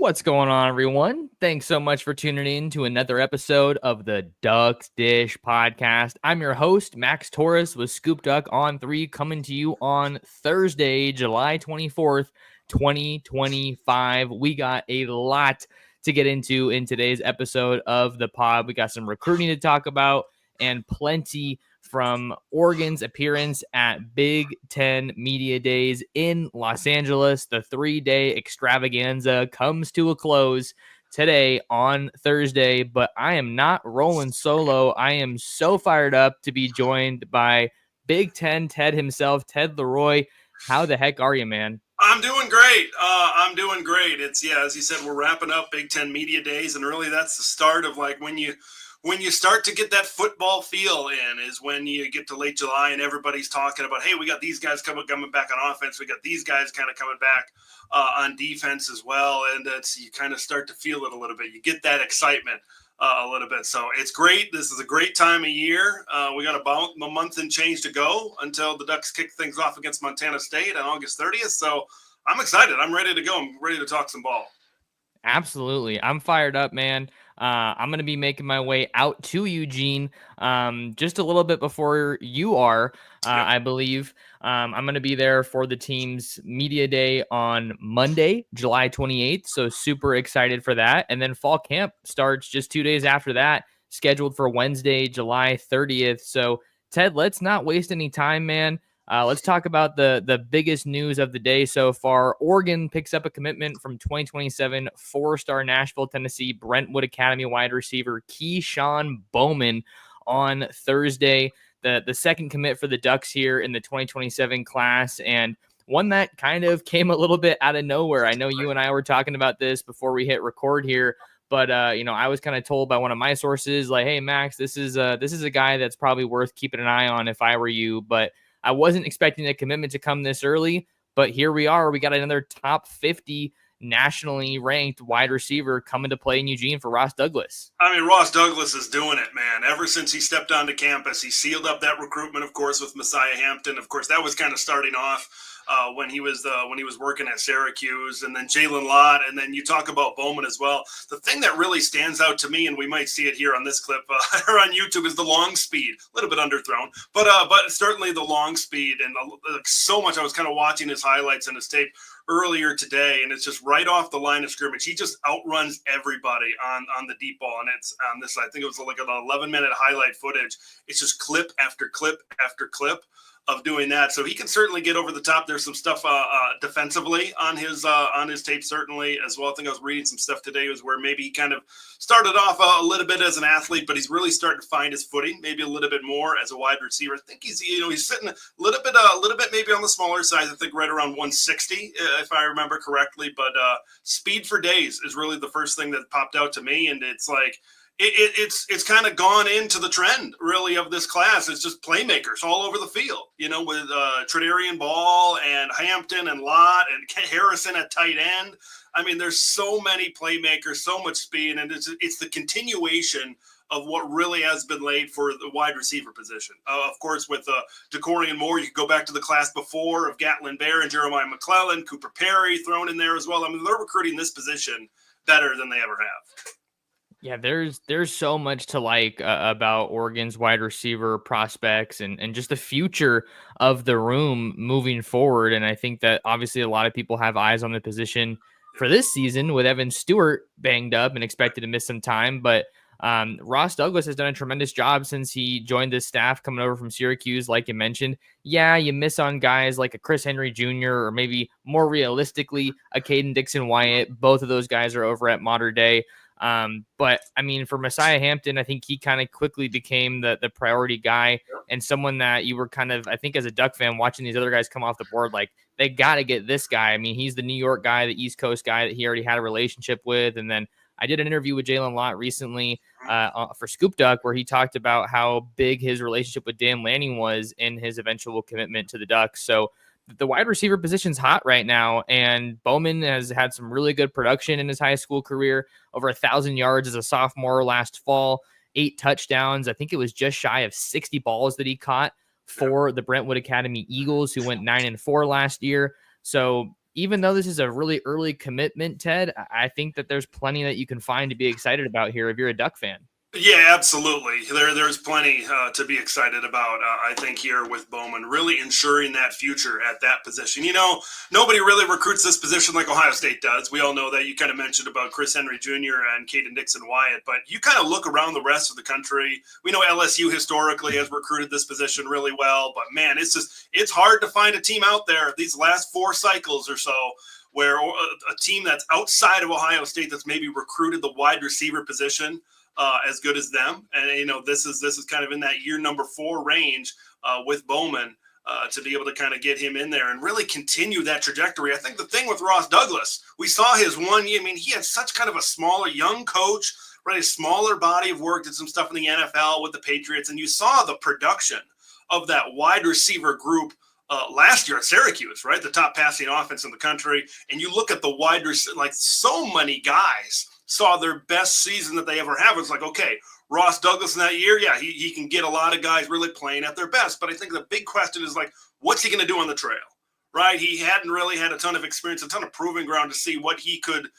What's going on, everyone? Thanks so much for tuning in to another episode of the Ducks Dish podcast. I'm your host, Max Torres with Scoop Duck on 3, coming to you on Thursday, July 24th, 2025. We got a lot to get into in today's episode of the pod. We got some recruiting to talk about and plenty from Oregon's appearance at Big Ten Media Days in Los Angeles. The 3-day extravaganza comes to a close today on Thursday, but I am not rolling solo. I am so fired up to be joined by Big Ten Ted himself, Ted Leroy. How the heck are you, man? I'm doing great. It's, as you said, we're wrapping up Big Ten Media Days, and really that's the start of like when you start to get that football feel in is when you get to late July and everybody's talking about, hey, we got these guys coming back on offense. We got these guys kind of coming back on defense as well. And you kind of start to feel it a little bit. You get that excitement a little bit. So it's great. This is a great time of year. We got about a month and change to go until the Ducks kick things off against Montana State on August 30th. So I'm excited. I'm ready to go. I'm ready to talk some ball. Absolutely. I'm fired up, man. I'm going to be making my way out to Eugene just a little bit before you are, I believe. I'm going to be there for the team's media day on Monday, July 28th. So super excited for that. And then fall camp starts just 2 days after that, scheduled for Wednesday, July 30th. So Ted, let's not waste any time, man. Let's talk about the biggest news of the day so far. Oregon picks up a commitment from 2027 four-star Nashville, Tennessee Brentwood Academy wide receiver Kesean Bowman on Thursday. The second commit for the Ducks here in the 2027 class, and one that kind of came a little bit out of nowhere. I know you and I were talking about this before we hit record here, but I was kind of told by one of my sources, like, hey, Max, this is a guy that's probably worth keeping an eye on if I were you, but I wasn't expecting a commitment to come this early, but here we are. We got another top 50 nationally ranked wide receiver coming to play in Eugene for Ross Douglas. I mean, Ross Douglas is doing it, man. Ever since he stepped onto campus, he sealed up that recruitment, of course, with Messiah Hampton. Of course, that was kind of starting off when he was working at Syracuse, and then Jalen Lott, and then you talk about Bowman as well. The thing that really stands out to me, and we might see it here on this clip or on YouTube, is the long speed. A little bit underthrown, but certainly the long speed, and so much. I was kind of watching his highlights and his tape earlier today, and it's just right off the line of scrimmage. He just outruns everybody on the deep ball, and it's on this. I think it was like an 11-minute highlight footage. It's just clip after clip after clip of doing that. So he can certainly get over the top. There's some stuff defensively on his tape, certainly as well. I think I was reading some stuff today was where maybe he kind of started off a little bit as an athlete, but he's really starting to find his footing, maybe a little bit more as a wide receiver. I think he's sitting a little bit maybe on the smaller side. I think right around 160, if I remember correctly. But speed for days is really the first thing that popped out to me, and it's like, it's kind of gone into the trend really of this class. It's just playmakers all over the field, with Tredarian Ball and Hampton and Lott and Harrison at tight end. I mean, there's so many playmakers, so much speed, and it's the continuation of what really has been laid for the wide receiver position. Of course, with DeCorian Moore, you could go back to the class before of Gatlin Bear and Jeremiah McClellan, Cooper Perry thrown in there as well. I mean, they're recruiting this position better than they ever have. Yeah, there's so much to like about Oregon's wide receiver prospects and just the future of the room moving forward. And I think that obviously a lot of people have eyes on the position for this season with Evan Stewart banged up and expected to miss some time. But Ross Douglas has done a tremendous job since he joined this staff coming over from Syracuse, like you mentioned. Yeah, you miss on guys like a Chris Henry Jr. or maybe more realistically, a Caden Dixon-Wyatt. Both of those guys are over at Mater Dei. But I mean, for Messiah Hampton, I think he kind of quickly became the priority guy and someone that you were kind of, I think as a Duck fan watching these other guys come off the board, like they got to get this guy. I mean, he's the New York guy, the East Coast guy that he already had a relationship with. And then I did an interview with Jalen Lott recently for Scoop Duck, where he talked about how big his relationship with Dan Lanning was in his eventual commitment to the Ducks. So the wide receiver position's hot right now, and Bowman has had some really good production in his high school career, over 1,000 yards as a sophomore last fall, 8 touchdowns. I think it was just shy of 60 balls that he caught for the Brentwood Academy Eagles, who went 9-4 last year. So even though this is a really early commitment, Ted, I think that there's plenty that you can find to be excited about here if you're a Duck fan. Yeah, absolutely. There's plenty to be excited about. I think here with Bowman, really ensuring that future at that position. Nobody really recruits this position like Ohio State does. We all know that. You kind of mentioned about Chris Henry Jr. and Caden Dixon-Wyatt, but you kind of look around the rest of the country. We know LSU historically has recruited this position really well, but man, it's hard to find a team out there these last 4 cycles or so where a team that's outside of Ohio State that's maybe recruited the wide receiver position as good as them. And, this is kind of in that year number 4 range with Bowman to be able to kind of get him in there and really continue that trajectory. I think the thing with Ross Douglas, we saw his 1 year. I mean, he had such kind of a smaller young coach, right? A smaller body of work, did some stuff in the NFL with the Patriots. And you saw the production of that wide receiver group last year at Syracuse, right? The top passing offense in the country. And you look at the wide receiver, like so many guys saw their best season that they ever have. It's like, okay, Ross Douglas in that year, yeah, he can get a lot of guys really playing at their best. But I think the big question is like, what's he going to do on the trail, right? He hadn't really had a ton of experience, a ton of proving ground to see what he could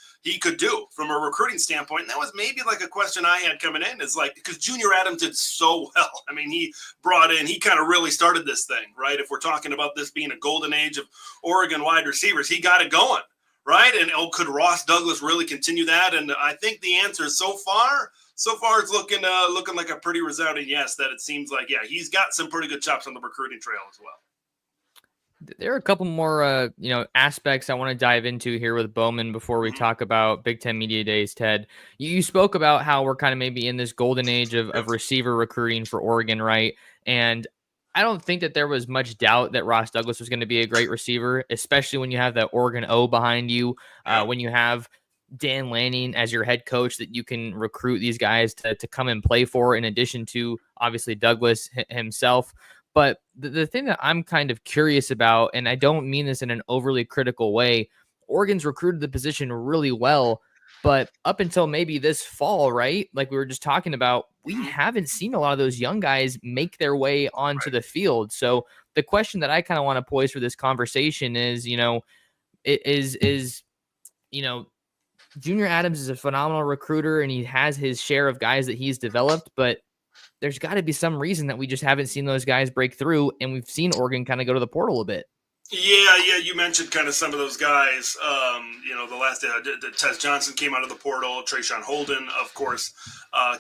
do from a recruiting standpoint. And that was maybe like a question I had coming in is like, because Junior Adams did so well. I mean, he kind of really started this thing, right? If we're talking about this being a golden age of Oregon wide receivers, he got it going. Right. And could Ross Douglas really continue that? And I think the answer is so far it's looking like a pretty resounding yes, that it seems like, yeah, he's got some pretty good chops on the recruiting trail as well. There are a couple more, aspects I want to dive into here with Bowman before we talk about Big Ten Media Days, Ted. You spoke about how we're kind of maybe in this golden age of receiver recruiting for Oregon, right? And I don't think that there was much doubt that Ross Douglas was going to be a great receiver, especially when you have that Oregon O behind you, when you have Dan Lanning as your head coach that you can recruit these guys to come and play for, in addition to obviously Douglas himself. But the thing that I'm kind of curious about, and I don't mean this in an overly critical way, Oregon's recruited the position really well, but up until maybe this fall, right? Like we were just talking about, we haven't seen a lot of those young guys make their way onto the field. So the question that I kind of want to pose for this conversation is, Junior Adams is a phenomenal recruiter and he has his share of guys that he's developed, but there's got to be some reason that we just haven't seen those guys break through, and we've seen Oregon kind of go to the portal a bit. Yeah, you mentioned kind of some of those guys. The last Tez Johnson came out of the portal. Trayshawn Holden, of course,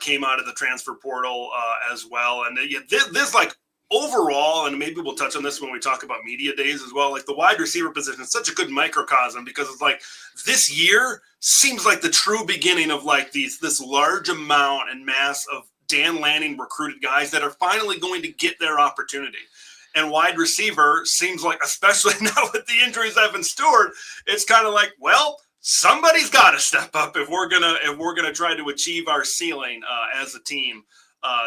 came out of the transfer portal as well. And this like overall, and maybe we'll touch on this when we talk about media days as well, like the wide receiver position is such a good microcosm because it's like this year seems like the true beginning of like this large amount and mass of Dan Lanning recruited guys that are finally going to get their opportunity. And wide receiver seems like, especially now with the injuries Evan Stewart, it's kind of like, well, somebody's got to step up if we're gonna try to achieve our ceiling as a team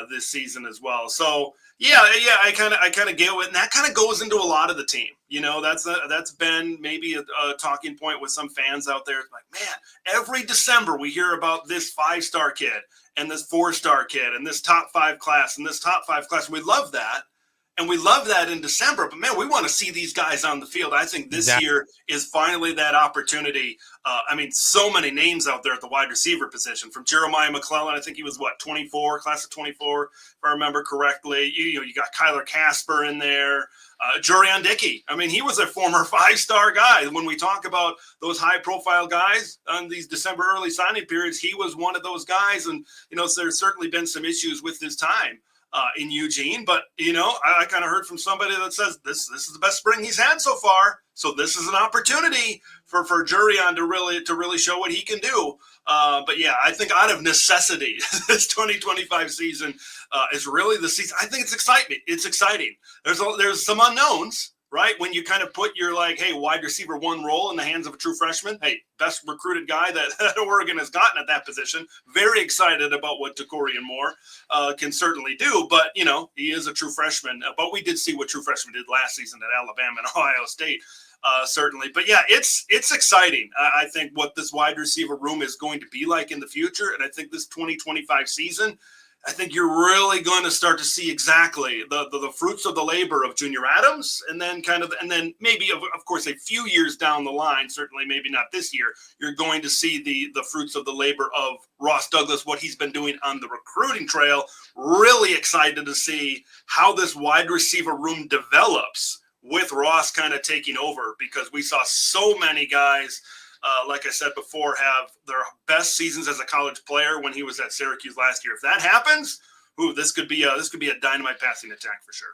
this season as well. So yeah, I kind of get it, and that kind of goes into a lot of the team. That's been maybe a talking point with some fans out there. It's like, man, every December we hear about this 5-star kid and this 4-star kid and this top 5 class and this top 5 class. We love that. And we love that in December, but man, we want to see these guys on the field. I think this year is finally that opportunity. So many names out there at the wide receiver position, from Jeremiah McClellan. I think he was 24, class of 24, if I remember correctly. You got Kyler Casper in there, Jurion Dickey. I mean, he was a former 5-star guy. When we talk about those high-profile guys on these December early signing periods, he was one of those guys. And there's certainly been some issues with his time in Eugene, but I kind of heard from somebody that says this is the best spring he's had so far. So this is an opportunity for Jurion to really show what he can do. But yeah, I think out of necessity, this 2025 season is really the season. I think it's excitement. It's exciting. There's some unknowns, right? When you kind of put your wide receiver 1 role in the hands of a true freshman, best recruited guy that Oregon has gotten at that position. Very excited about what Takorian Moore can certainly do, but he is a true freshman. But we did see what true freshmen did last season at Alabama and Ohio State, certainly. But yeah, it's exciting. I think what this wide receiver room is going to be like in the future, and I think this 2025 season, I think you're really going to start to see exactly the fruits of the labor of Junior Adams, and then maybe of course a few years down the line, certainly maybe not this year, you're going to see the fruits of the labor of Ross Douglas, what he's been doing on the recruiting trail. Really excited to see how this wide receiver room develops with Ross kind of taking over, because we saw so many guys, like I said before, have their best seasons as a college player when he was at Syracuse last year. If that happens, this could be a dynamite passing attack for sure.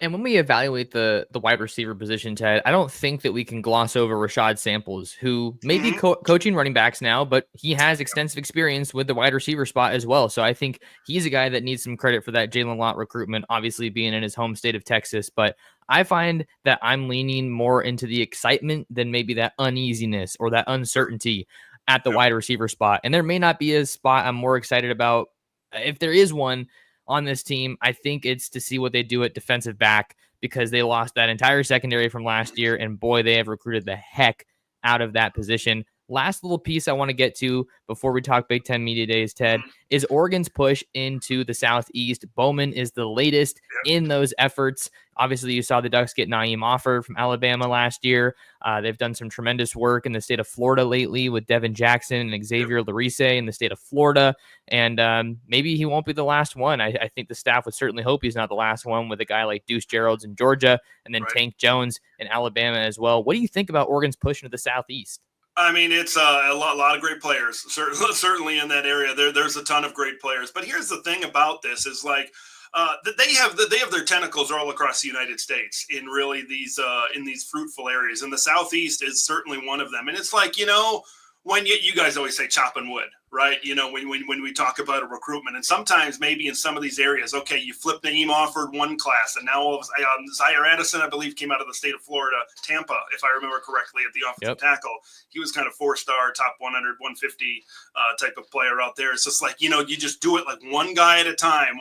And when we evaluate the wide receiver position, Ted, I don't think that we can gloss over Rashad Samples, who may be coaching running backs now, but he has extensive experience with the wide receiver spot as well. So I think he's a guy that needs some credit for that Jalen Lott recruitment, obviously being in his home state of Texas. But I find that I'm leaning more into the excitement than maybe that uneasiness or that uncertainty at the wide receiver spot. And there may not be a spot I'm more excited about. If there is one on this team, I think it's to see what they do at defensive back, because they lost that entire secondary from last year, and boy, they have recruited the heck out of that position. Last little piece I want to get to before we talk Big Ten Media Days, Ted, is Oregon's push into the Southeast. Bowman is the latest in those efforts. Obviously, you saw the Ducks get Naeem Offord from Alabama last year. They've done some tremendous work in the state of Florida lately with Devin Jackson and Xavier Larise in the state of Florida. And maybe he won't be the last one. I think the staff would certainly hope he's not the last one, with a guy like Deuce Gerald's in Georgia and then Tank Jones in Alabama as well. What do you think about Oregon's push into the Southeast? I mean, it's a lot of great players, certainly in that area. There's a ton of great players. But here's the thing about this is, like, they have their tentacles all across the United States in really these fruitful areas, and the Southeast is certainly one of them. And it's like, when you guys always say chopping wood, right? When we talk about a recruitment, and sometimes maybe in some of these areas, okay, you flip Naeem Offord one class, and now Zaire Addison, I believe, came out of the state of Florida, Tampa, if I remember correctly, at the offensive tackle. He was kind of 4-star, top 100, 150 type of player out there. It's just like, you just do it like one guy at a time.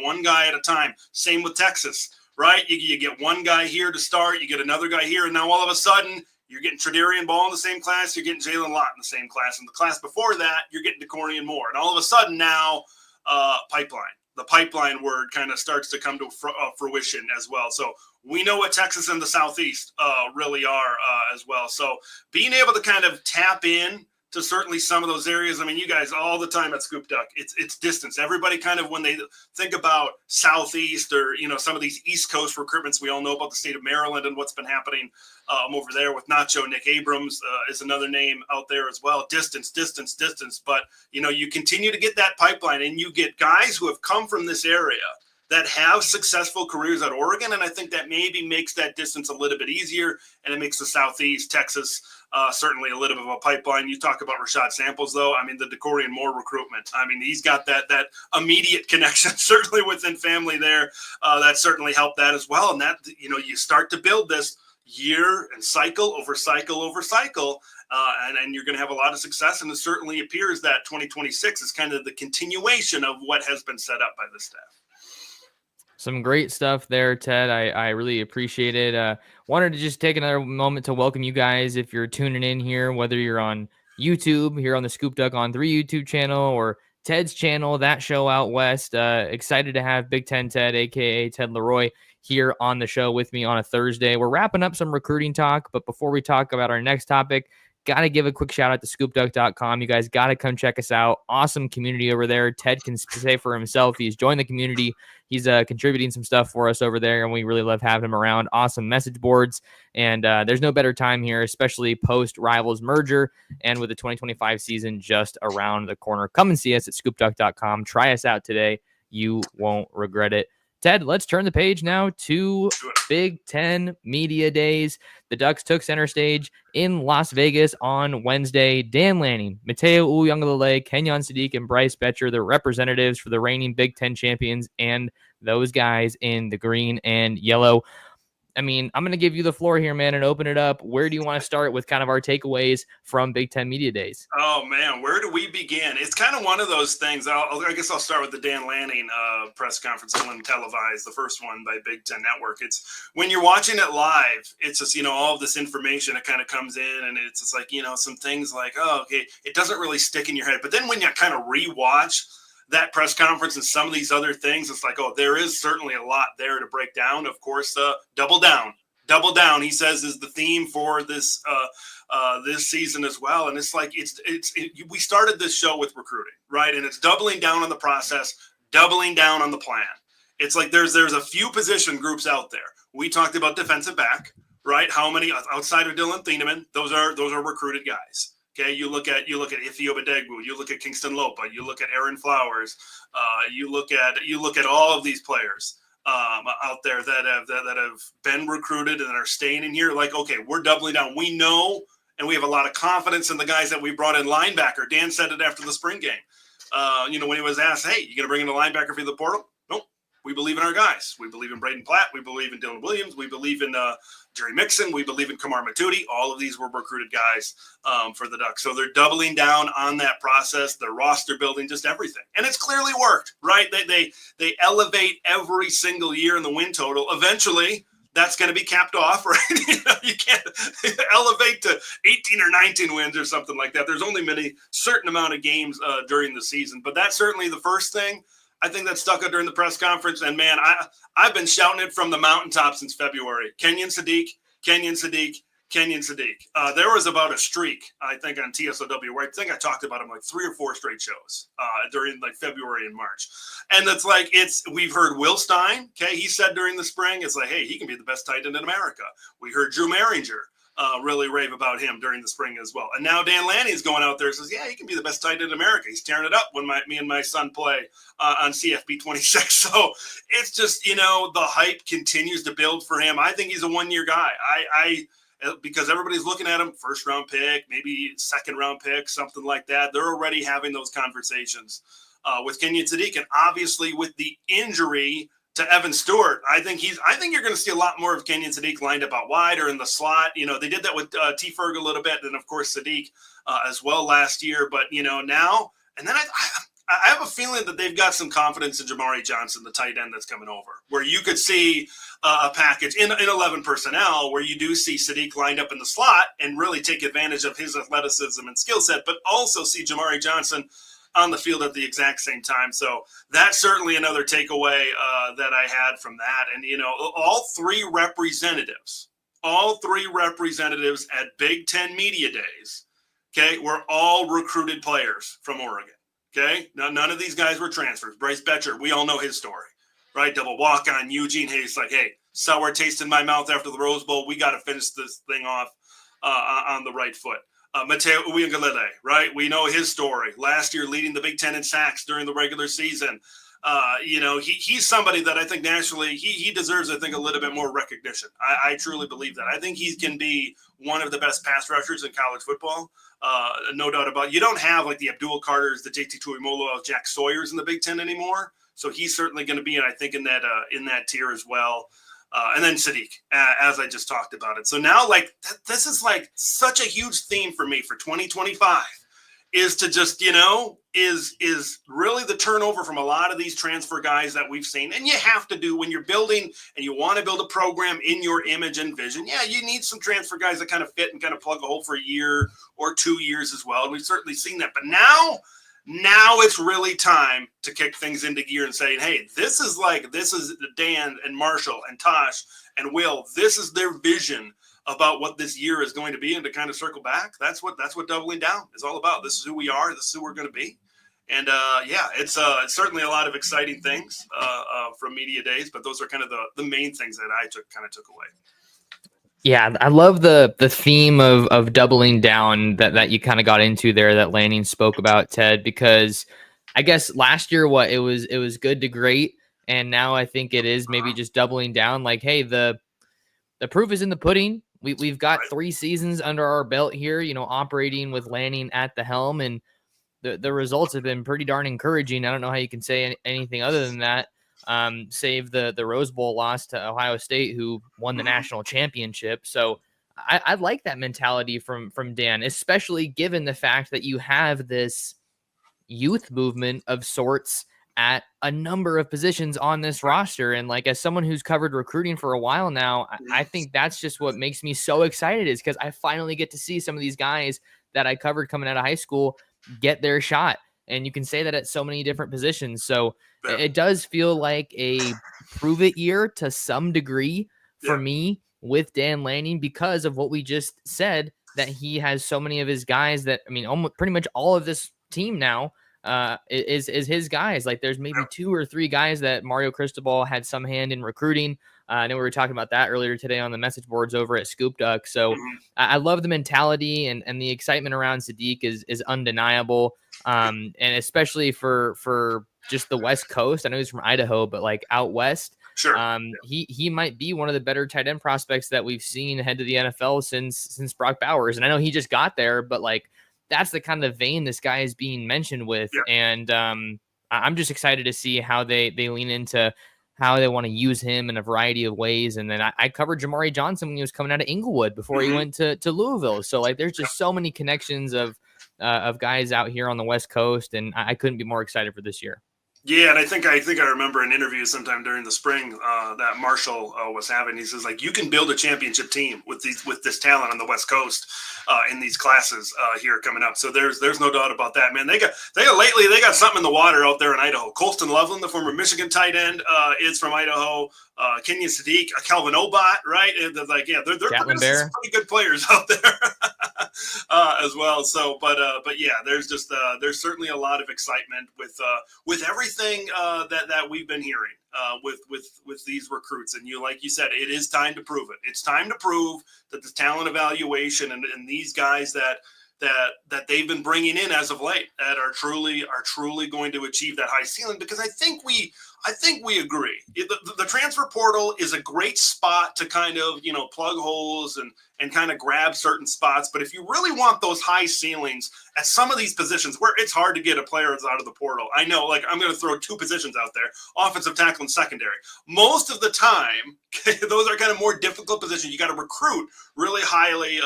Same with Texas, right? You get one guy here to start, you get another guy here, and now all of a sudden, you're getting Tredarian Ball in the same class. You're getting Jalen Lott in the same class. And the class before that, you're getting DeCorian Moore. And all of a sudden now, pipeline. The pipeline word kind of starts to come to fruition as well. So we know what Texas and the Southeast really are as well. So being able to kind of tap in to certainly some of those areas. I mean, you guys all the time at Scoop Duck, it's distance. Everybody kind of, when they think about Southeast or, some of these East Coast recruitments, we all know about the state of Maryland and what's been happening over there with Nacho. Nick Abrams is another name out there as well. Distance. But, you continue to get that pipeline, and you get guys who have come from this area that have successful careers at Oregon. And I think that maybe makes that distance a little bit easier, and it makes the Southeast, Texas, certainly a little bit of a pipeline. You talk about Rashad Samples, though. I mean, the DeCorian Moore recruitment. I mean, he's got that immediate connection, certainly within family there. That certainly helped that as well. And that, you start to build this year and cycle over cycle over cycle. And you're going to have a lot of success. And it certainly appears that 2026 is kind of the continuation of what has been set up by the staff. Some great stuff there, Ted. I really appreciate it. Wanted to just take another moment to welcome you guys if you're tuning in here, whether you're on YouTube, here on the Scoop Duck on 3 YouTube channel, or Ted's channel, That Show Out West. Excited to have Big Ten Ted, a.k.a. Ted Leroy, here on the show with me on a Thursday. We're wrapping up some recruiting talk, but before we talk about our next topic, got to give a quick shout out to scoopduck.com. You guys got to come check us out. Awesome community over there. Ted can say for himself, he's joined the community. He's contributing some stuff for us over there, and we really love having him around. Awesome message boards, and there's no better time here, especially post-Rivals merger and with the 2025 season just around the corner. Come and see us at scoopduck.com. Try us out today. You won't regret it. Ted, let's turn the page now to Big Ten Media Days. The Ducks took center stage in Las Vegas on Wednesday. Dan Lanning, Mateo Uyunglele, Kenyon Sadiq, and Bryce Betcher, the representatives for the reigning Big Ten champions, and those guys in the green and yellow. I mean, I'm going to give you the floor here, man, and open it up. Where do you want to start with kind of our takeaways from Big Ten Media Days? Oh, man, where do we begin? It's kind of one of those things. I guess I'll start with the Dan Lanning press conference, the one televised, the first one by Big Ten Network. It's when you're watching it live, it's just, all of this information that kind of comes in, and it's just like, some things like, oh, okay, it doesn't really stick in your head. But then when you kind of rewatch that press conference and some of these other things, it's like, oh, there is certainly a lot there to break down. Of course, double down, he says, is the theme for this this season as well. And it's like we started this show with recruiting, right? And it's doubling down on the process, doubling down on the plan. It's like there's a few position groups out there. We talked about defensive back, right? How many outside of Dylan Thieneman? Those are recruited guys. Okay, you look at Ify Obadegwu, you look at Kingston Lopa, you look at Aaron Flowers, you look at all of these players out there that have been recruited and are staying in here. Like, okay, we're doubling down. We know, and we have a lot of confidence in the guys that we brought in. Linebacker, Dan said it after the spring game. When he was asked, "Hey, you going to bring in a linebacker for the portal?" Nope. We believe in our guys. We believe in Braden Platt. We believe in Dylan Williams. We believe in Jerry Mixon. We believe in Kamar Matudi. All of these were recruited guys for the Ducks. So they're doubling down on that process, their roster building, just everything. And it's clearly worked, right? They elevate every single year in the win total. Eventually, that's going to be capped off, right? You can't elevate to 18 or 19 wins or something like that. There's only certain amount of games during the season. But that's certainly the first thing I think that stuck out during the press conference. And, man, I've been shouting it from the mountaintop since February. Kenyon Sadiq. There was about a streak, I think, on TSOW where I think I talked about him like 3 or 4 straight shows during like February and March. And it's like we've heard Will Stein. Okay, he said during the spring, it's like, hey, he can be the best tight end in America. We heard Drew Maringer really rave about him during the spring as well. And now Dan Lanning is going out there and says, yeah, he can be the best tight end in America. He's tearing it up when me and my son play on CFB 26. So it's just, the hype continues to build for him. I think he's a one-year guy. Because everybody's looking at him, first round pick, maybe second round pick, something like that. They're already having those conversations with Kenyon Sadiq. And obviously with the injury to Evan Stewart, I think you're going to see a lot more of Kenyon Sadiq lined up out wide or in the slot. They did that with T. Ferg a little bit, and of course Sadiq as well last year. But now, and then I have a feeling that they've got some confidence in Jamari Johnson, the tight end that's coming over, where you could see a package in 11 personnel where you do see Sadiq lined up in the slot and really take advantage of his athleticism and skill set, but also see Jamari Johnson on the field at the exact same time. So that's certainly another takeaway that I had from that. And, all three representatives at Big Ten Media Days, okay, were all recruited players from Oregon. Okay, now none of these guys were transfers. Bryce Betcher, we all know his story, right? Double walk on Eugene Hayes, like, hey, sour taste in my mouth after the Rose Bowl. We got to finish this thing off on the right foot. Mateo Uiagalelei, right? We know his story. Last year, leading the Big Ten in sacks during the regular season. He's somebody that I think nationally he deserves, I think, a little bit more recognition. I truly believe that. I think he can be one of the best pass rushers in college football. No doubt about it. You don't have like the Abdul Carters, the JT Tuimoloau, Jack Sawyers in the Big Ten anymore. So he's certainly going to be, I think, in that tier as well. And then Sadiq, as I just talked about it. So now, like, this is like such a huge theme for me for 2025 is to just, is really the turnover from a lot of these transfer guys that we've seen. And you have to do when you're building and you want to build a program in your image and vision. Yeah, you need some transfer guys that kind of fit and kind of plug a hole for a year or 2 years as well. And we've certainly seen that. But now it's really time to kick things into gear and say, hey, this is Dan and Marshall and Tosh and Will. This is their vision about what this year is going to be, and to kind of circle back. That's what doubling down is all about. This is who we are. This is who we're going to be. And it's certainly a lot of exciting things from media days, but those are kind of the main things that I took away. Yeah, I love the theme of doubling down that you kind of got into there that Lanning spoke about, Ted, because I guess last year it was good to great, and now I think it is maybe just doubling down. Like, hey, the proof is in the pudding. We've got 3 seasons under our belt here, operating with Lanning at the helm, and the results have been pretty darn encouraging. I don't know how you can say anything other than that. Save the Rose Bowl loss to Ohio State, who won the national championship. So I like that mentality from Dan, especially given the fact that you have this youth movement of sorts at a number of positions on this roster. And like, as someone who's covered recruiting for a while now, I think that's just what makes me so excited, is because I finally get to see some of these guys that I covered coming out of high school get their shot. And you can say that at so many different positions. So Yeah. it does feel like a prove it year to some degree for Yeah. me with Dan Lanning because of what we just said, that he has so many of his guys that, I mean, almost pretty much all of this team now is his guys. Like there's maybe Yeah. 2 or 3 guys that Mario Cristobal had some hand in recruiting. I know we were talking about that earlier today on the message boards over at Scoop Duck. So Mm-hmm. I love the mentality, and the excitement around Sadiq is undeniable. And especially for just the West Coast. I know he's from Idaho, but like out west, Sure. he might be one of the better tight end prospects that we've seen head to the NFL since Brock Bowers. And I know he just got there, but like that's the kind of vein this guy is being mentioned with. Yeah. And I'm just excited to see how they lean into how they want to use him in a variety of ways. And then I covered Jamari Johnson when he was coming out of Inglewood before he Mm-hmm. went to Louisville. So like there's just so many connections of guys out here on the West Coast, and I couldn't be more excited for this year. Yeah, and I think I remember an interview sometime during the spring that Marshall was having. He says like you can build a championship team with this talent on the West Coast in these classes here coming up. So there's no doubt about that, man. They got something in the water out there in Idaho. Colston Loveland, the former Michigan tight end, is from Idaho. Kenyon Sadiq, Kelvin Obot, right? And they're producing some pretty good players out there as well. So, but yeah, there's certainly a lot of excitement with everything that we've been hearing with these recruits. And like you said, it is time to prove it. It's time to prove that the talent evaluation and these guys that they've been bringing in as of late that are truly going to achieve that high ceiling, because I think we agree. The transfer portal is a great spot to kind of, plug holes and kind of grab certain spots. But if you really want those high ceilings at some of these positions where it's hard to get a player that's out of the portal, I know, like I'm going to throw 2 positions out there, offensive tackle and secondary. Most of the time, those are kind of more difficult positions. You got to recruit really highly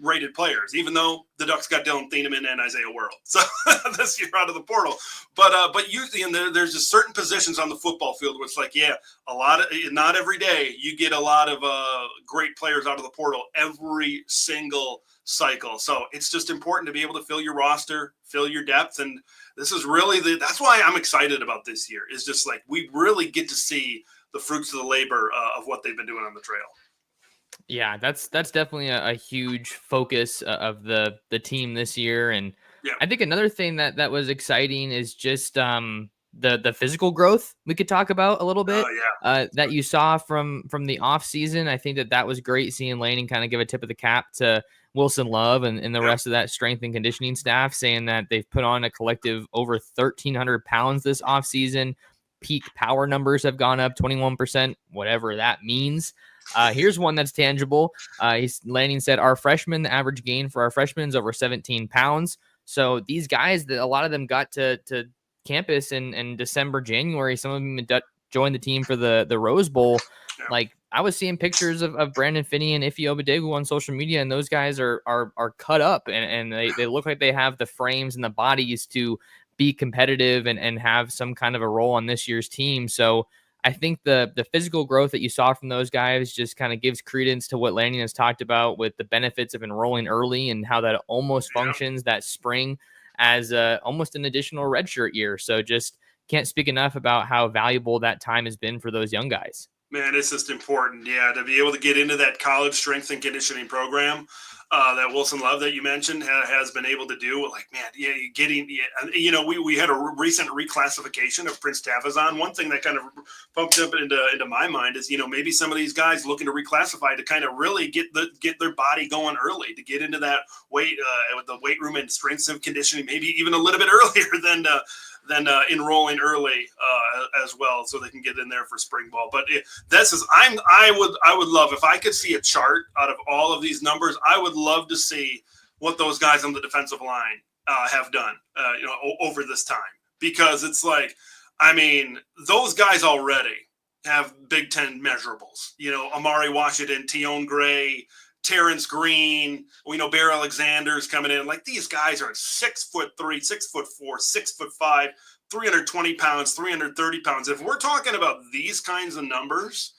rated players, even though the Ducks got Dylan Thieneman and Isaiah World. So this year out of the portal. But usually there's just certain positions on the football field where it's like, yeah, not every day you get a lot of great players out of the portal every single cycle. So it's just important to be able to fill your roster, fill your depth. And this is really that's why I'm excited about this year, is just like we really get to see the fruits of the labor of what they've been doing on the trail. Yeah, that's definitely a huge focus of the team this year. And yeah. I think another thing that was exciting is just the physical growth we could talk about a little bit that you saw from the off season. I think that was great seeing Lanning kind of give a tip of the cap to Wilson Love and the rest of that strength and conditioning staff, saying that they've put on a collective over 1,300 pounds this off season. Peak power numbers have gone up 21%, whatever that means. Here's one that's tangible. Lanning said our freshmen, the average gain for our freshmen is over 17 pounds. So these guys, a lot of them got to campus in December, January. Some of them joined the team for the Rose Bowl. Yeah. Like I was seeing pictures of Brandon Finney and Ife Obadegu on social media, and those guys are cut up and they look like they have the frames and the bodies to be competitive and have some kind of a role on this year's team. So I think the physical growth that you saw from those guys just kind of gives credence to what Lanning has talked about with the benefits of enrolling early and how that almost functions that spring as almost an additional redshirt year. So just can't speak enough about how valuable that time has been for those young guys. Man, it's just important, to be able to get into that college strength and conditioning program that Wilson Love that you mentioned has been able to do. Like, man, we had a recent reclassification of Prince Tavazon. One thing that kind of pumped up into my mind is, maybe some of these guys looking to reclassify to kind of really get their body going early, to get into that with the weight room and strength and conditioning, maybe even a little bit earlier than enrolling early as well, so they can get in there for spring ball. But I would love, if I could see a chart out of all of these numbers, I would love to see what those guys on the defensive line have done over this time, because it's like, I mean, those guys already have Big Ten measurables. Amari Washington, Teon Gray, Terrence Green, we know Bear Alexander's coming in. Like, these guys are 6'3", 6'4", 6'5", 320 pounds, 330 pounds. If we're talking about these kinds of numbers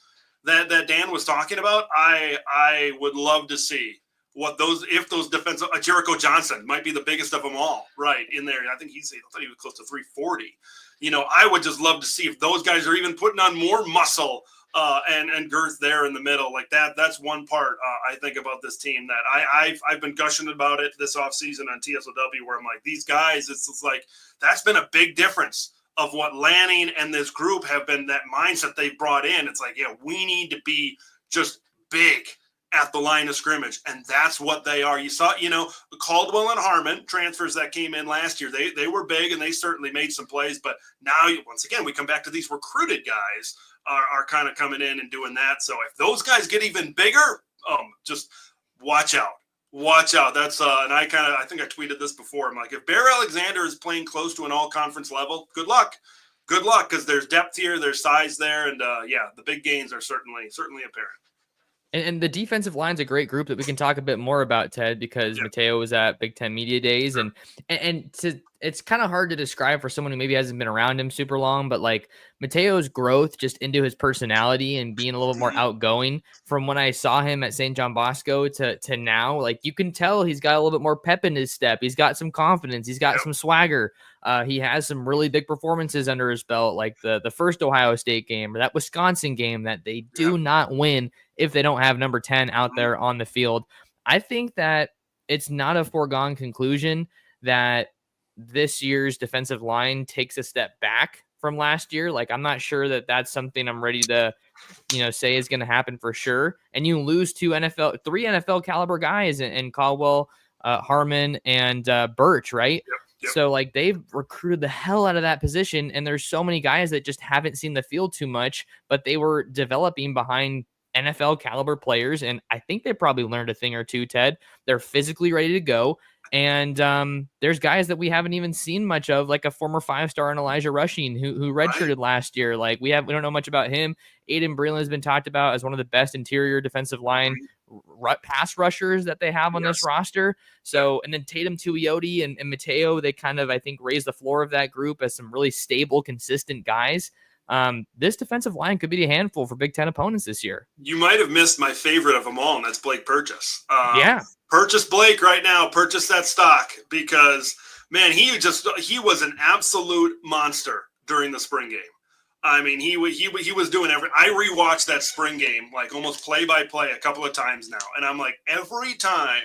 that Dan was talking about, I would love to see if those defensive Jericho Johnson might be the biggest of them all, right in there. I think I thought he was close to 340. I would just love to see if those guys are even putting on more muscle and girth there in the middle like that. That's one part I think about this team that I've been gushing about it this offseason on TSOW, where I'm like, these guys, it's like that's been a big difference of what Lanning and this group have been, that mindset they've brought in. It's like, yeah, we need to be just big at the line of scrimmage, and that's what they are. You saw, Caldwell and Harmon, transfers that came in last year, they were big and they certainly made some plays, but now once again we come back to these recruited guys are kind of coming in and doing that. So if those guys get even bigger, just watch out. That's and I think I tweeted this before. I'm like, if Bear Alexander is playing close to an all-conference level, good luck, because there's depth here, there's size there, and the big gains are certainly apparent. And the defensive line's a great group that we can talk a bit more about, Ted, because Mateo was at Big Ten Media Days, and it's kind of hard to describe for someone who maybe hasn't been around him super long, but like Mateo's growth just into his personality and being a little more outgoing from when I saw him at St. John Bosco to now, like you can tell he's got a little bit more pep in his step. He's got some confidence. He's got some swagger. He has some really big performances under his belt, like the first Ohio State game or that Wisconsin game that they do not win if they don't have number 10 out there on the field. I think that it's not a foregone conclusion that this year's defensive line takes a step back from last year. Like, I'm not sure that that's something I'm ready to, say is going to happen for sure. And you lose three NFL caliber guys in Caldwell, Harmon, and Birch, right? Yep. So like they've recruited the hell out of that position, and there's so many guys that just haven't seen the field too much, but they were developing behind NFL caliber players, and I think they probably learned a thing or two, Ted. They're physically ready to go, and there's guys that we haven't even seen much of, like a former 5-star in Elijah Rushing who redshirted last year. Like we don't know much about him. Aiden Breland has been talked about as one of the best interior defensive line pass rushers that they have on this roster. So, and then Tatum Tuioti and Mateo, they kind of, I think, raise the floor of that group as some really stable, consistent guys. This defensive line could be a handful for Big Ten opponents this year. You might have missed my favorite of them all, and that's Blake Purchase. Purchase Blake right now. Purchase that stock, because, man, he was an absolute monster during the spring game. I mean, he was doing everything. I rewatched that spring game, like almost play by play a couple of times now. And I'm like, every time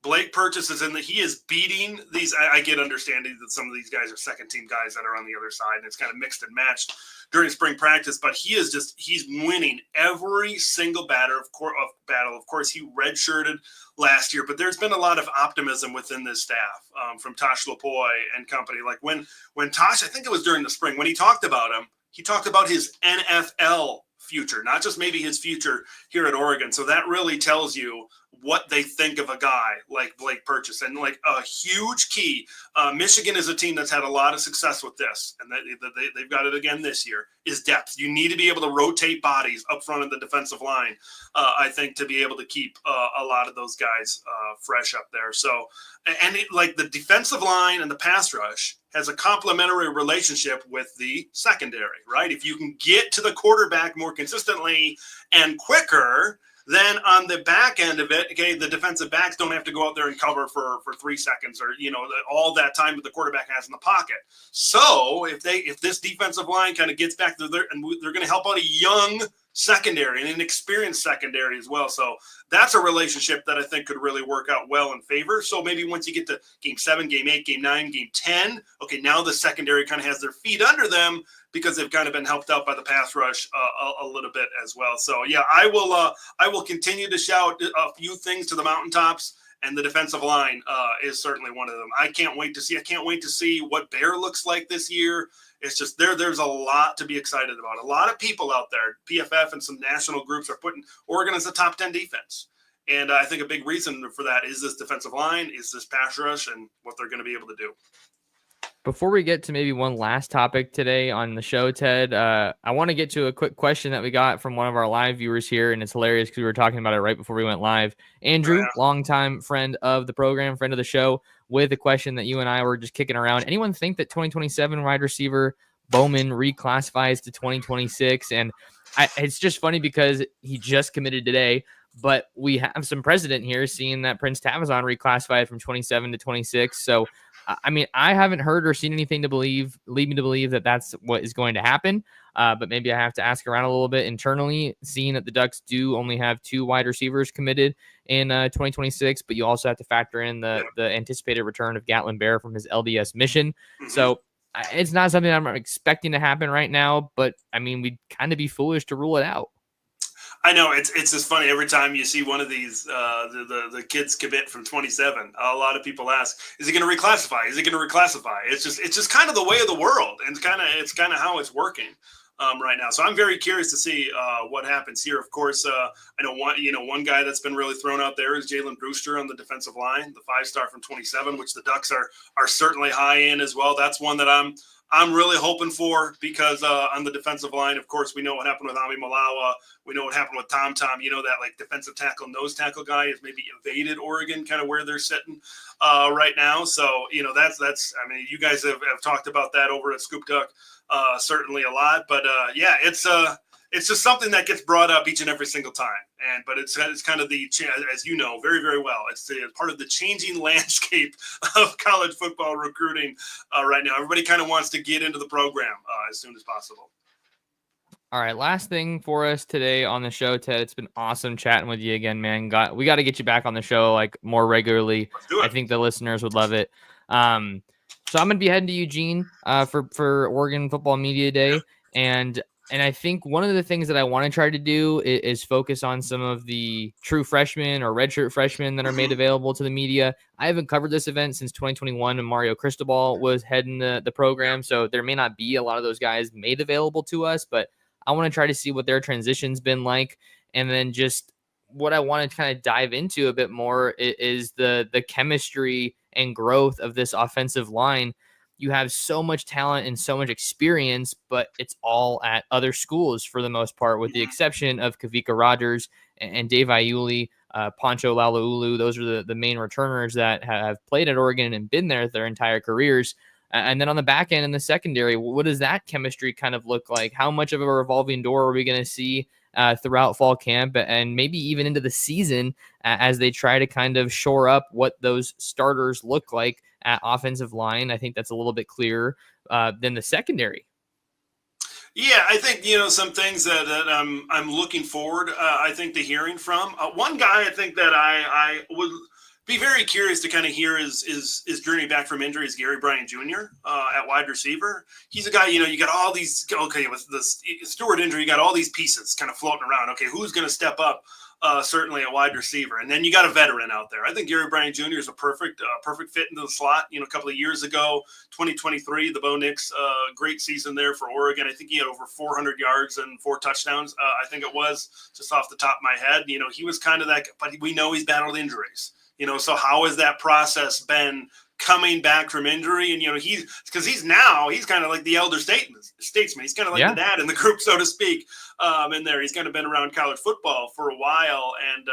Blake Purchase is he is beating these. I get understanding that some of these guys are second team guys that are on the other side, and it's kind of mixed and matched during spring practice, but he's winning every single battle. Of course, he redshirted last year, but there's been a lot of optimism within this staff from Tosh Lapoy and company. Like when Tosh, I think it was during the spring, when he talked about him, he talked about his NFL future, not just maybe his future here at Oregon. So that really tells you what they think of a guy like Blake Purchase. And like a huge key, Michigan is a team that's had a lot of success with this, and they've got it again this year, is depth. You need to be able to rotate bodies up front of the defensive line, I think, to be able to keep a lot of those guys fresh up there. So, like the defensive line and the pass rush has a complementary relationship with the secondary, right? If you can get to the quarterback more consistently and quicker, then on the back end of it, okay, the defensive backs don't have to go out there and cover for 3 seconds or, all that time that the quarterback has in the pocket. So if this defensive line kind of gets back to there, and they're going to help out a young secondary and an experienced secondary as well. So that's a relationship that I think could really work out well in favor. So maybe once you get to game 7, game 8, game 9, game 10, okay, now the secondary kind of has their feet under them because they've kind of been helped out by the pass rush a little bit as well. So yeah, I will continue to shout a few things to the mountaintops, and the defensive line is certainly one of them. I can't wait to see what Bear looks like this year. It's just there's a lot to be excited about. A lot of people out there, PFF and some national groups, are putting Oregon as a top 10 defense. And I think a big reason for that is this defensive line, is this pass rush, and what they're going to be able to do. Before we get to maybe one last topic today on the show, Ted, I want to get to a quick question that we got from one of our live viewers here, and it's hilarious because we were talking about it right before we went live. Andrew, longtime friend of the program, friend of the show, with a question that you and I were just kicking around. Anyone think that 2027 wide receiver Bowman reclassifies to 2026? And it's just funny because he just committed today, but we have some precedent here, seeing that Prince Tavazon reclassified from 27 to 26. So, I mean, I haven't heard or seen anything to lead me to believe that that's what is going to happen. But maybe I have to ask around a little bit internally, seeing that the Ducks do only have 2 wide receivers committed in 2026, but you also have to factor in the anticipated return of Gatlin Bear from his LDS mission. Mm-hmm. So it's not something I'm expecting to happen right now, but I mean, we'd kind of be foolish to rule it out. I know it's just funny every time you see one of these the kids commit from 27. A lot of people ask, is he going to reclassify? Is he going to reclassify? It's just kind of the way of the world, and it's kind of how it's working right now. So I'm very curious to see what happens here. Of course, I know one guy that's been really thrown out there is Jalen Brewster on the defensive line, the 5-star from 27, which the Ducks are certainly high in as well. That's one that I'm really hoping for, because on the defensive line, of course, we know what happened with Ami Malawa. We know what happened with Tom. That like defensive tackle, nose tackle guy has maybe evaded Oregon, kind of where they're sitting right now. So, that's I mean, you guys have talked about that over at Scoop Duck certainly a lot. But, it's just something that gets brought up each and every single time. But it's kind of as you know very, very well, it's part of the changing landscape of college football recruiting right now. Everybody kind of wants to get into the program as soon as possible. All right, last thing for us today on the show, Ted. It's been awesome chatting with you again, man. We got to get you back on the show like more regularly. Let's do it. I think the listeners would love it. So I'm gonna be heading to Eugene for Oregon Football Media Day, and I think one of the things that I want to try to do is focus on some of the true freshmen or redshirt freshmen that are made available to the media. I haven't covered this event since 2021 when Mario Cristobal was heading the program, so there may not be a lot of those guys made available to us, but I want to try to see what their transition's been like. And then just what I want to kind of dive into a bit more is the chemistry and growth of this offensive line. You have so much talent and so much experience, but it's all at other schools for the most part, with the exception of Kavika Rogers and Dave Iuli, Pancho Lalaulu. Those are the main returners that have played at Oregon and been there their entire careers. And then on the back end in the secondary, what does that chemistry kind of look like? How much of a revolving door are we going to see throughout fall camp and maybe even into the season as they try to kind of shore up what those starters look like at offensive line? I think that's a little bit clearer than the secondary. Yeah, I think, some things that I'm looking forward, I think, to hearing from. One guy I think that I would be very curious to kind of hear his journey back from injury is Gary Bryant Jr. At wide receiver. He's a guy, you got all these, with the Stewart injury, you got all these pieces kind of floating around. Okay, who's going to step up? Certainly a wide receiver. And then you got a veteran out there. I think Gary Bryant Jr. is a perfect fit into the slot. A couple of years ago, 2023, the Bo Nix, great season there for Oregon. I think he had over 400 yards and 4 touchdowns. I think it was, just off the top of my head. He was kind of that, but we know he's battled injuries. So how has that process been coming back from injury? And, he's kind of like the elder statesman. He's kind of like the dad in the group, so to speak, in there. He's kind of been around college football for a while. And,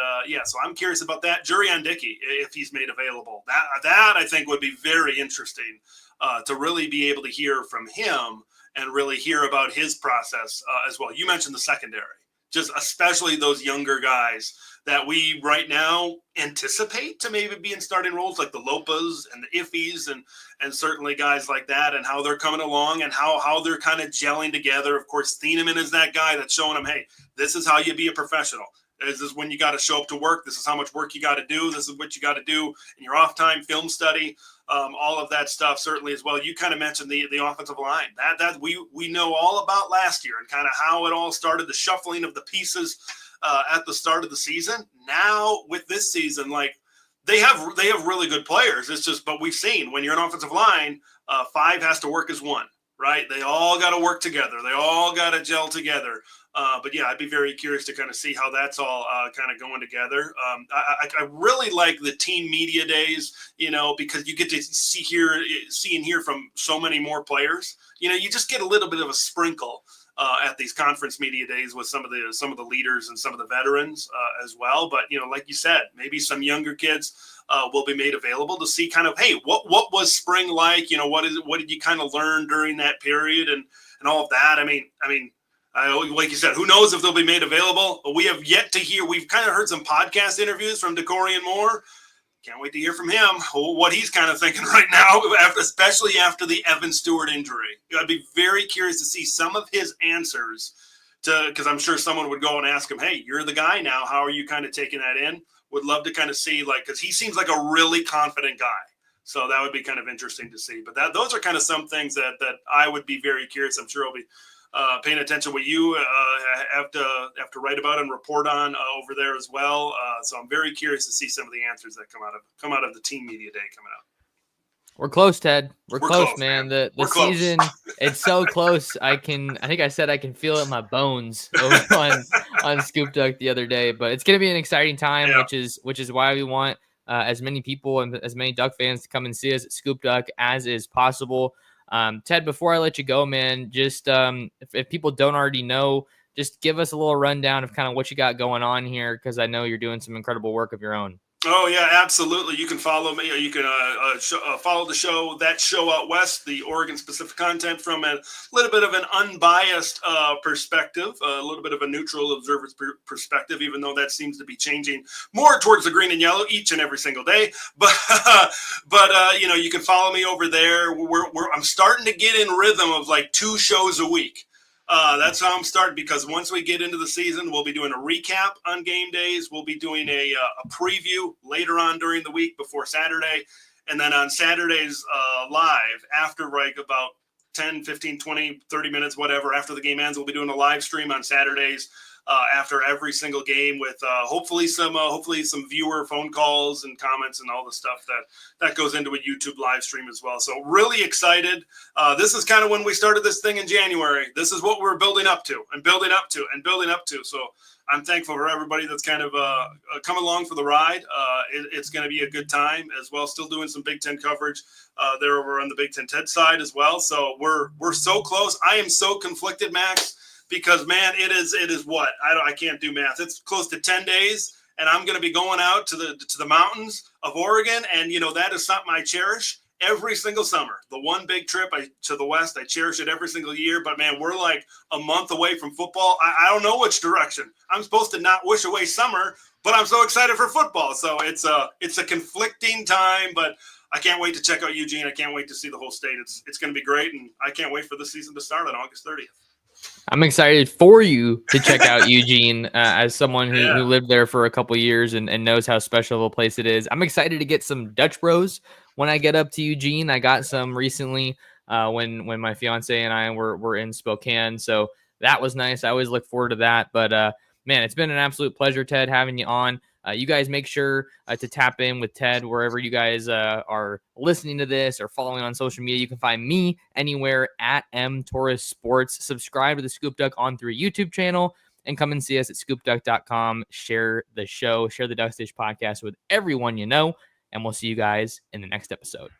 so I'm curious about that. Jurion Dickey, if he's made available. That I think would be very interesting to really be able to hear from him and really hear about his process as well. You mentioned the secondary, just especially those younger guys that we right now anticipate to maybe be in starting roles, like the Lopas and the Iffies and certainly guys like that, and how they're coming along and how they're kind of gelling together. Of course, Thieneman is that guy that's showing them, hey, this is how you be a professional. This is when you got to show up to work. This is how much work you got to do. This is what you got to do in your off time, film study, all of that stuff certainly as well. You kind of mentioned the offensive line that we know all about last year and kind of how it all started, the shuffling of the pieces at the start of the season. Now with this season, like they have really good players. It's just, but we've seen when you're an offensive line, 5 has to work as one, right? They all got to work together. They all got to gel together. But yeah, I'd be very curious to kind of see how that's all kind of going together. I really like the team media days, because you get to see and hear from so many more players. You just get a little bit of a sprinkle at these conference media days with some of the leaders and some of the veterans as well. But, like you said, maybe some younger kids will be made available to see kind of, hey, what was spring like? What did you kind of learn during that period and all of that? I mean, Like you said, who knows if they'll be made available? We have yet to hear. We've kind of heard some podcast interviews from Decorian Moore. Can't wait to hear from him what he's kind of thinking right now, especially after the Evan Stewart injury. I'd be very curious to see some of his answers, because I'm sure someone would go and ask him, hey, you're the guy now. How are you kind of taking that in? Would love to kind of see, because he seems like a really confident guy. So that would be kind of interesting to see. But those are kind of some things that I would be very curious. I'm sure I'll be paying attention what you have to write about and report on over there as well. So I'm very curious to see some of the answers that come out of the team media day coming up. We're close, Ted. We're close, man. The season, it's so close. I think I said I can feel it in my bones over on Scoop Duck the other day. But it's going to be an exciting time, which is why we want as many people and as many Duck fans to come and see us at Scoop Duck as is possible. Ted, before I let you go, man, just if people don't already know, just give us a little rundown of kind of what you got going on here, because I know you're doing some incredible work of your own. Oh, yeah, absolutely. You can follow me. You can follow the show, That Show Out West, the Oregon-specific content from a little bit of an unbiased perspective, a little bit of a neutral observer's perspective, even though that seems to be changing more towards the green and yellow each and every single day. But you can follow me over there. I'm starting to get in rhythm of like 2 shows a week. That's how I'm starting, because once we get into the season, we'll be doing a recap on game days. We'll be doing a preview later on during the week before Saturday. And then on Saturdays live, after like about 10, 15, 20, 30 minutes, whatever, after the game ends, we'll be doing a live stream on Saturdays after every single game with hopefully some viewer phone calls and comments and all the stuff that goes into a YouTube live stream as well. So really excited. This is kind of when we started this thing in January. This is what we're building up to and building up to and building up to. So I'm thankful for everybody that's kind of come along for the ride. It's going to be a good time as well. Still doing some Big Ten coverage there over on the Big Ten TED side as well. So we're so close. I am so conflicted, Max, because man, it is what I can't do math. It's close to 10 days, and I'm going to be going out to the mountains of Oregon, and that is something I cherish every single summer. The one big trip to the West, I cherish it every single year. But man, we're like a month away from football. I don't know which direction. I'm supposed to not wish away summer, but I'm so excited for football. So it's a conflicting time, but I can't wait to check out Eugene. I can't wait to see the whole state. It's going to be great, and I can't wait for the season to start on August 30th. I'm excited for you to check out Eugene as someone who lived there for a couple years and knows how special of a place it is. I'm excited to get some Dutch Bros when I get up to Eugene. I got some recently when my fiance and I were in Spokane. So that was nice. I always look forward to that. But man, it's been an absolute pleasure, Ted, having you on. You guys make sure to tap in with Ted wherever you guys are listening to this or following on social media. You can find me anywhere at Torres Sports. Subscribe to the Scoop Duck on through YouTube channel and come and see us at scoopduck.com. Share the show, share the Duck Stage podcast with everyone you know, and we'll see you guys in the next episode.